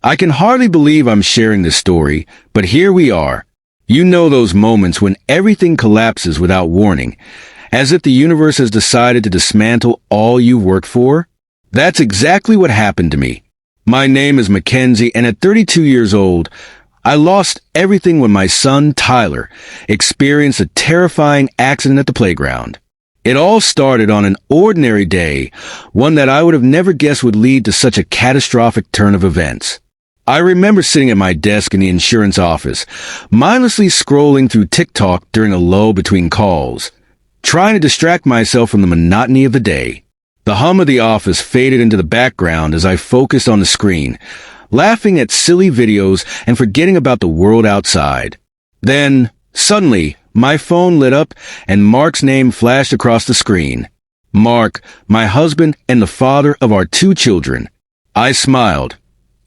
I can hardly believe I'm sharing this story, but here we are. You know those moments when everything collapses without warning, as if the universe has decided to dismantle all you've worked for? That's exactly what happened to me. My name is Mackenzie, and at 32 years old, I lost everything when my son, Tyler, experienced a terrifying accident at the playground. It all started on an ordinary day, one that I would have never guessed would lead to such a catastrophic turn of events. I remember sitting at my desk in the insurance office, mindlessly scrolling through TikTok during a lull between calls, trying to distract myself from the monotony of the day. The hum of the office faded into the background as I focused on the screen, laughing at silly videos and forgetting about the world outside. Then, suddenly, my phone lit up and Mark's name flashed across the screen. Mark, my husband and the father of our 2 children. I smiled,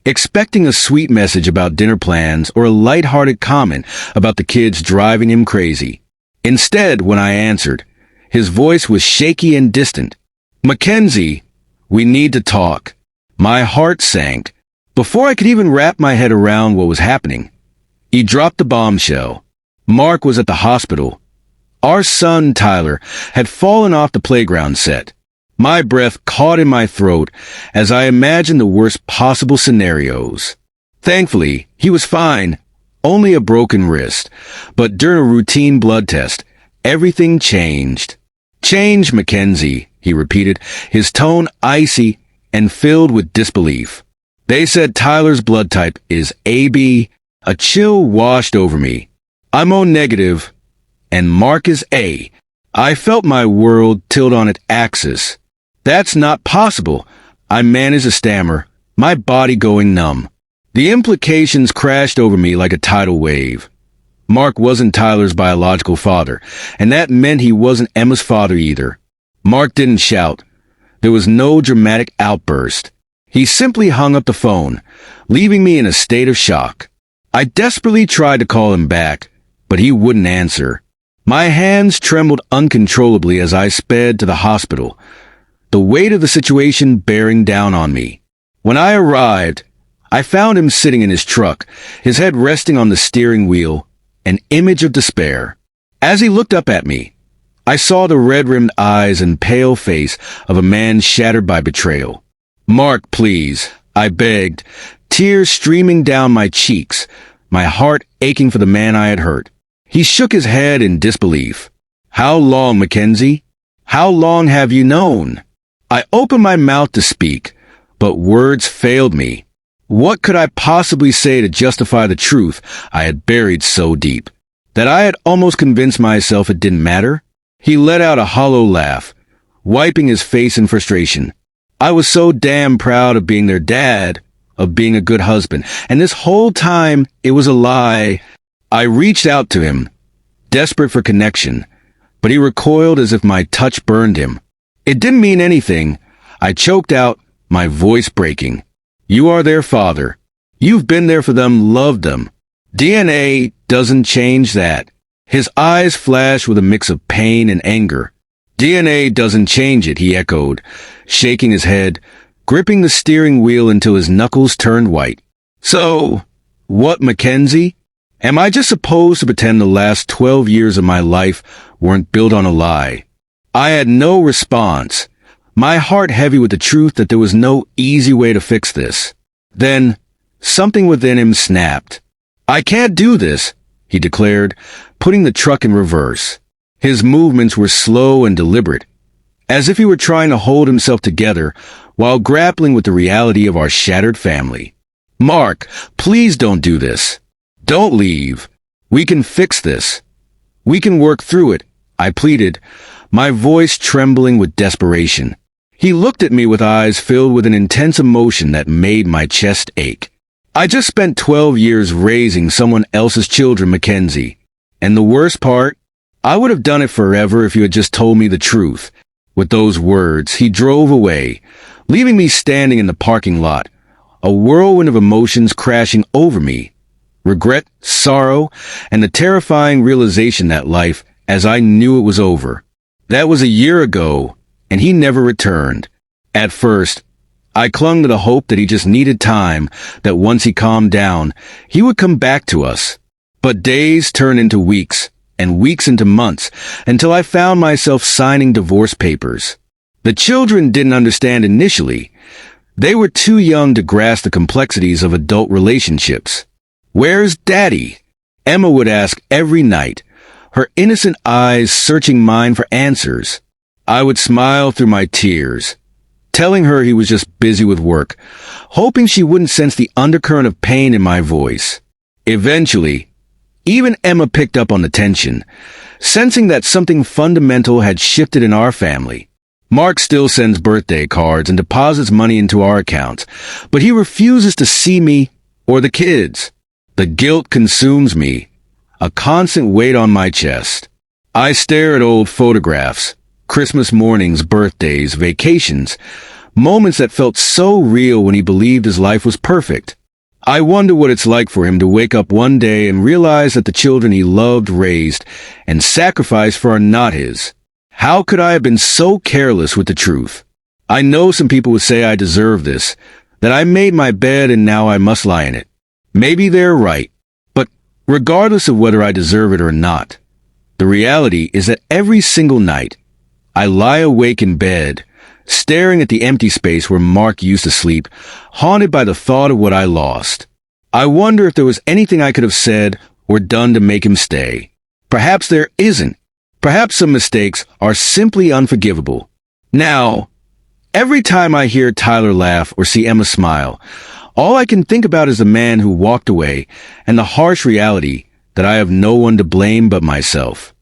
expecting a sweet message about dinner plans or a lighthearted comment about the kids driving him crazy. Instead, when I answered, his voice was shaky and distant. "Mackenzie, we need to talk." My heart sank. Before I could even wrap my head around what was happening, he dropped the bombshell. Mark was at the hospital. Our son, Tyler, had fallen off the playground set. My breath caught in my throat as I imagined the worst possible scenarios. Thankfully, he was fine, only a broken wrist. But during a routine blood test, everything changed. "Change, Mackenzie," he repeated, his tone icy and filled with disbelief. "They said Tyler's blood type is AB." A chill washed over me. "I'm O negative, and Mark is A." I felt my world tilt on its axis. "That's not possible," I managed to stammer, my body going numb. The implications crashed over me like a tidal wave. Mark wasn't Tyler's biological father, and that meant he wasn't Emma's father either. Mark didn't shout. There was no dramatic outburst. He simply hung up the phone, leaving me in a state of shock. I desperately tried to call him back, but he wouldn't answer. My hands trembled uncontrollably as I sped to the hospital, the weight of the situation bearing down on me. When I arrived, I found him sitting in his truck, his head resting on the steering wheel, an image of despair. As he looked up at me, I saw the red-rimmed eyes and pale face of a man shattered by betrayal. "Mark, please," I begged, tears streaming down my cheeks, my heart aching for the man I had hurt. He shook his head in disbelief. "How long, Mackenzie? How long have you known?" I opened my mouth to speak, but words failed me. What could I possibly say to justify the truth I had buried so deep, that I had almost convinced myself it didn't matter? He let out a hollow laugh, wiping his face in frustration. I was so damn proud of being their dad, of being a good husband, and this whole time it was a lie. I reached out to him, desperate for connection, but he recoiled as if my touch burned him. It didn't mean anything. I choked out, my voice breaking. "You are their father. You've been there for them, loved them. DNA doesn't change that." His eyes flashed with a mix of pain and anger. "DNA doesn't change it," he echoed, shaking his head, gripping the steering wheel until his knuckles turned white. "So, what, Mackenzie? Am I just supposed to pretend the last 12 years of my life weren't built on a lie?" I had no response, my heart heavy with the truth that there was no easy way to fix this. Then, something within him snapped. "I can't do this," he declared, putting the truck in reverse. His movements were slow and deliberate, as if he were trying to hold himself together while grappling with the reality of our shattered family. "Mark, please don't do this. Don't leave. We can fix this. We can work through it," I pleaded, my voice trembling with desperation. He looked at me with eyes filled with an intense emotion that made my chest ache. "I just spent 12 years raising someone else's children, Mackenzie. And the worst part, I would have done it forever if you had just told me the truth." With those words, he drove away, leaving me standing in the parking lot, a whirlwind of emotions crashing over me. Regret, sorrow, and the terrifying realization that life, as I knew it, was over. That was a year ago, and he never returned. At first, I clung to the hope that he just needed time, that once he calmed down, he would come back to us. But days turned into weeks, and weeks into months, until I found myself signing divorce papers. The children didn't understand initially. They were too young to grasp the complexities of adult relationships. "Where's Daddy?" Emma would ask every night, her innocent eyes searching mine for answers. I would smile through my tears, telling her he was just busy with work, hoping she wouldn't sense the undercurrent of pain in my voice. Eventually, even Emma picked up on the tension, sensing that something fundamental had shifted in our family. Mark still sends birthday cards and deposits money into our accounts, but he refuses to see me or the kids. The guilt consumes me, a constant weight on my chest. I stare at old photographs, Christmas mornings, birthdays, vacations, moments that felt so real when he believed his life was perfect. I wonder what it's like for him to wake up one day and realize that the children he loved, raised, and sacrificed for are not his. How could I have been so careless with the truth? I know some people would say I deserve this, that I made my bed and now I must lie in it. Maybe they're right, but regardless of whether I deserve it or not, the reality is that every single night, I lie awake in bed, staring at the empty space where Mark used to sleep, haunted by the thought of what I lost. I wonder if there was anything I could have said or done to make him stay. Perhaps there isn't. Perhaps some mistakes are simply unforgivable. Now, every time I hear Tyler laugh or see Emma smile, all I can think about is the man who walked away and the harsh reality that I have no one to blame but myself.